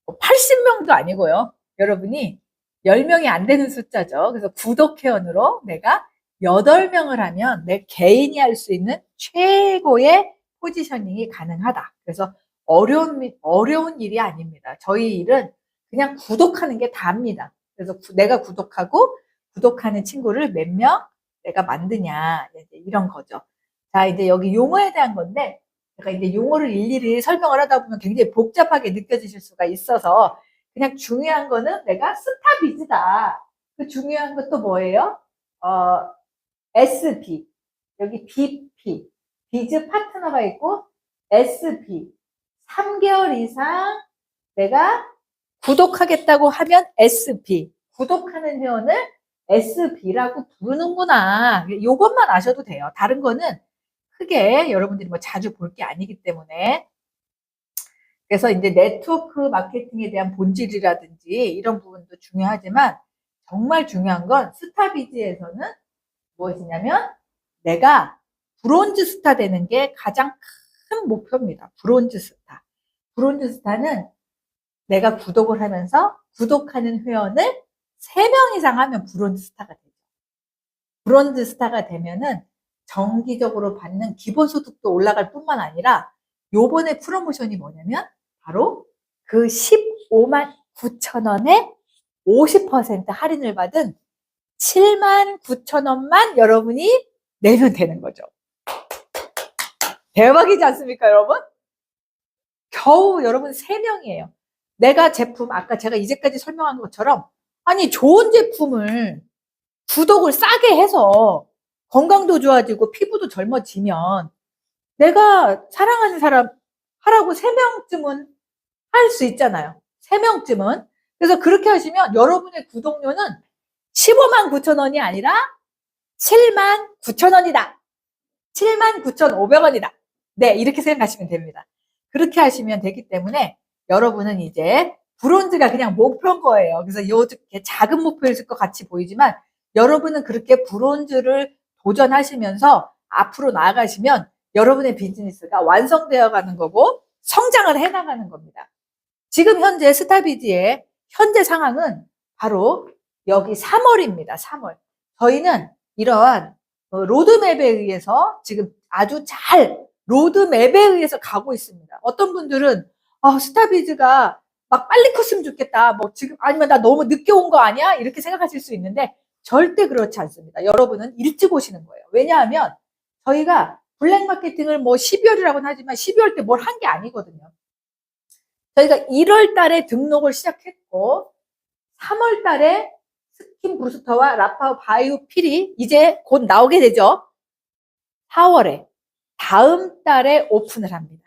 80명도 아니고요. 여러분이 10명이 안 되는 숫자죠. 그래서 구독 회원으로 내가 8명을 하면 내 개인이 할 수 있는 최고의 포지셔닝이 가능하다. 그래서 어려운 일이 아닙니다. 저희 일은 그냥 구독하는 게 다입니다. 그래서 내가 구독하고 구독하는 친구를 몇 명 내가 만드냐, 이런 거죠. 자, 이제 여기 용어에 대한 건데, 제가 이제 용어를 일일이 설명을 하다 보면 굉장히 복잡하게 느껴지실 수가 있어서 그냥 중요한 거는 내가 스타비즈다. 그 중요한 것도 뭐예요? SP, 여기 BP, 비즈 파트너가 있고 SP, 3개월 이상 내가 구독하겠다고 하면 SP, 구독하는 회원을 SB라고 부르는구나. 이것만 아셔도 돼요. 다른 거는 크게 여러분들이 뭐 자주 볼 게 아니기 때문에. 그래서 이제 네트워크 마케팅에 대한 본질이라든지 이런 부분도 중요하지만 정말 중요한 건 스타비즈에서는 무엇이냐면 내가 브론즈 스타 되는 게 가장 큰 목표입니다. 브론즈 스타. 브론즈 스타는 내가 구독을 하면서 구독하는 회원을 3명 이상 하면 브론즈 스타가 되죠. 브론즈 스타가 되면은 정기적으로 받는 기본소득도 올라갈 뿐만 아니라 요번에 프로모션이 뭐냐면 바로 그 15만 9천 원에 50% 할인을 받은 7만 9천 원만 여러분이 내면 되는 거죠. 대박이지 않습니까, 여러분? 겨우 여러분 3명이에요. 내가 제품, 아까 제가 이제까지 설명한 것처럼 아니 좋은 제품을 구독을 싸게 해서 건강도 좋아지고 피부도 젊어지면 내가 사랑하는 사람 하라고 3명쯤은 할 수 있잖아요. 3명쯤은. 그래서 그렇게 하시면 여러분의 구독료는 15만 9천 원이 아니라 7만 9천 원이다. 7만 9,500원이다. 네, 이렇게 생각하시면 됩니다. 그렇게 하시면 되기 때문에 여러분은 이제 브론즈가 그냥 목표인 거예요. 그래서 이렇게 작은 목표일 것 같이 보이지만 여러분은 그렇게 브론즈를 도전하시면서 앞으로 나아가시면 여러분의 비즈니스가 완성되어 가는 거고 성장을 해 나가는 겁니다. 지금 현재 스타비즈의 현재 상황은 바로 여기 3월입니다. 3월. 저희는 이러한 로드맵에 의해서 지금 아주 잘 로드맵에 의해서 가고 있습니다. 어떤 분들은 스타비즈가 막 빨리 컸으면 좋겠다. 뭐 지금 아니면 나 너무 늦게 온 거 아니야? 이렇게 생각하실 수 있는데 절대 그렇지 않습니다. 여러분은 일찍 오시는 거예요. 왜냐하면 저희가 블랙 마케팅을 뭐 12월이라고는 하지만 12월 때 뭘 한 게 아니거든요. 저희가 1월 달에 등록을 시작했고 3월 달에 스킨 부스터와 라파오 바이오 필이 이제 곧 나오게 되죠. 4월에 다음 달에 오픈을 합니다.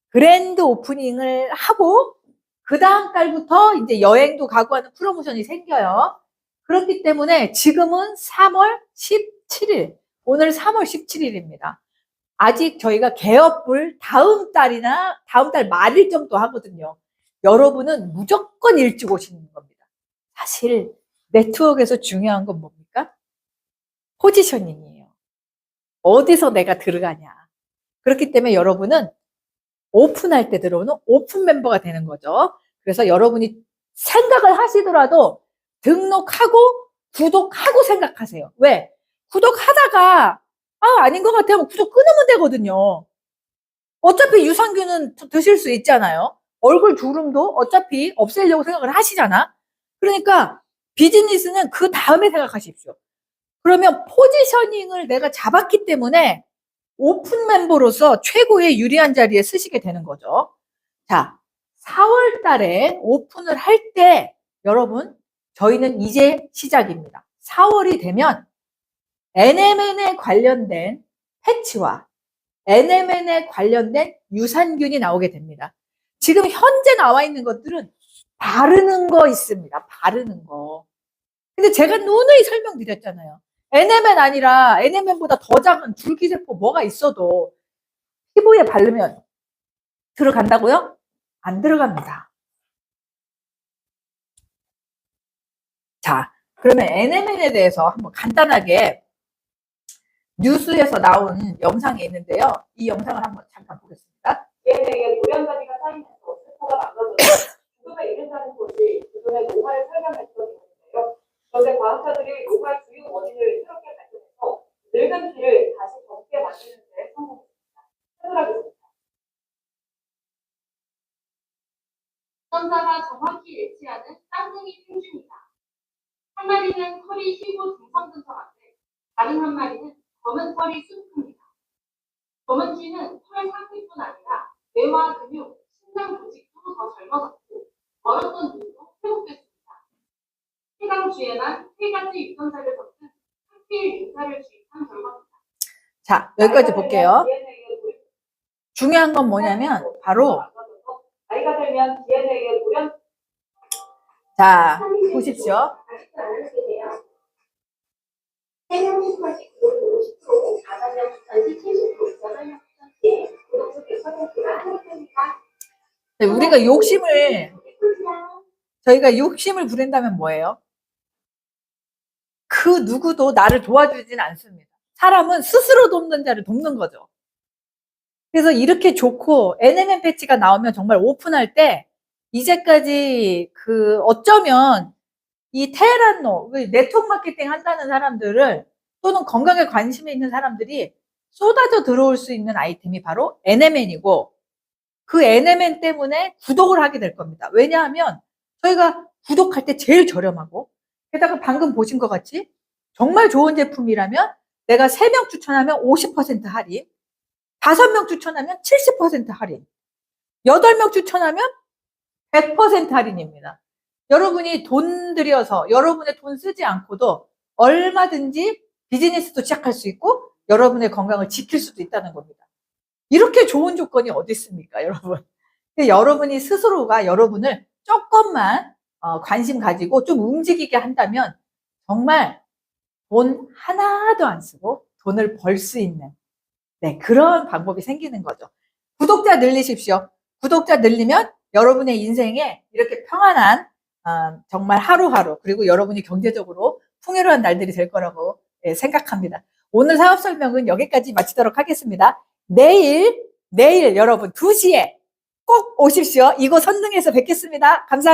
그랜드 오프닝을 하고 그 다음 달부터 이제 여행도 가고 하는 프로모션이 생겨요. 그렇기 때문에 지금은 3월 17일, 오늘 3월 17일입니다. 아직 저희가 개업을 다음 달 말일 정도 하거든요. 여러분은 무조건 일찍 오시는 겁니다. 사실 네트워크에서 중요한 건 뭡니까? 포지셔닝이에요. 어디서 내가 들어가냐. 그렇기 때문에 여러분은 오픈할 때 들어오는 오픈 멤버가 되는 거죠. 그래서 여러분이 생각을 하시더라도 등록하고 구독하고 생각하세요. 왜? 구독하다가 아닌 것 같아요. 구독 끊으면 되거든요. 어차피 유산균은 드실 수 있잖아요. 얼굴 주름도 어차피 없애려고 생각을 하시잖아. 그러니까 비즈니스는 그 다음에 생각하십시오. 그러면 포지셔닝을 내가 잡았기 때문에 오픈 멤버로서 최고의 유리한 자리에 서시게 되는 거죠. 자, 4월 달에 오픈을 할 때 여러분, 저희는 이제 시작입니다. 4월이 되면 NMN에 관련된 패치와 NMN에 관련된 유산균이 나오게 됩니다. 지금 현재 나와 있는 것들은 바르는 거 있습니다. 바르는 거. 근데 제가 누누이 설명드렸잖아요. NMN 아니라 NMN보다 더 작은 줄기세포 뭐가 있어도 피부에 바르면 들어간다고요? 안 들어갑니다. 자, 그러면 NMN에 대해서 한번 간단하게 뉴스에서 나온 영상이 있는데요. 이 영상을 한번 잠깐 보겠습니다. DNA에 돌연변이가 쌓이면서 세포가 망가져서 죽음에 이른다는 것이 그동안 노화의 설명했던 내용인데요. 그런데 과학자들이 노화의 주요 원인을 새롭게 발견해서 늙은 피를 다시 젊게 만드는 데 성공했습니다. 해설하겠습니다. 유전자가 정확히 일치하는 쌍둥이 핑주입니다. 한 마리는 털이 희고 중성근성한데 다른 한 마리는 검은 털이 수북합니다. 검은 쥐는 털 상태뿐 아니라 뇌와 근육, 신장 조직도 더 젊어졌고 멀었던 눈도 회복됐습니다. 해강쥐에만 세 가지 유전자를 섞은 하필 인사를 주입한 결과입니다. 자, 여기까지 볼게요. 중요한 건 뭐냐면 바로 나이가 들면 DNA의 돌연 자, 보십시오. 세명 10%씩 구독 50%, 5명 전시 70%, 8명 전시에 구독 100%가 할인됩니다. 우리가 저희가 욕심을 부린다면 뭐예요? 그 누구도 나를 도와주진 않습니다. 사람은 스스로 돕는 자를 돕는 거죠. 그래서 이렇게 좋고 NMN 패치가 나오면 정말 오픈할 때 이제까지 어쩌면 이 테헤란노 네트워크 마케팅 한다는 사람들을 또는 건강에 관심이 있는 사람들이 쏟아져 들어올 수 있는 아이템이 바로 NMN이고 그 NMN 때문에 구독을 하게 될 겁니다. 왜냐하면 저희가 구독할 때 제일 저렴하고 게다가 방금 보신 것 같이 정말 좋은 제품이라면 내가 3명 추천하면 50% 할인, 5명 추천하면 70% 할인, 8명 추천하면 100% 할인입니다. 여러분이 돈 들여서 여러분의 돈 쓰지 않고도 얼마든지 비즈니스도 시작할 수 있고 여러분의 건강을 지킬 수도 있다는 겁니다. 이렇게 좋은 조건이 어디 있습니까, 여러분? 여러분이 스스로가 여러분을 조금만 관심 가지고 좀 움직이게 한다면 정말 돈 하나도 안 쓰고 돈을 벌 수 있는 그런 방법이 생기는 거죠. 구독자 늘리십시오. 구독자 늘리면 여러분의 인생에 이렇게 평안한 정말 하루하루 그리고 여러분이 경제적으로 풍요로운 날들이 될 거라고 생각합니다. 오늘 사업 설명은 여기까지 마치도록 하겠습니다. 내일 여러분 2시에 꼭 오십시오. 이곳 선릉에서 뵙겠습니다. 감사합니다.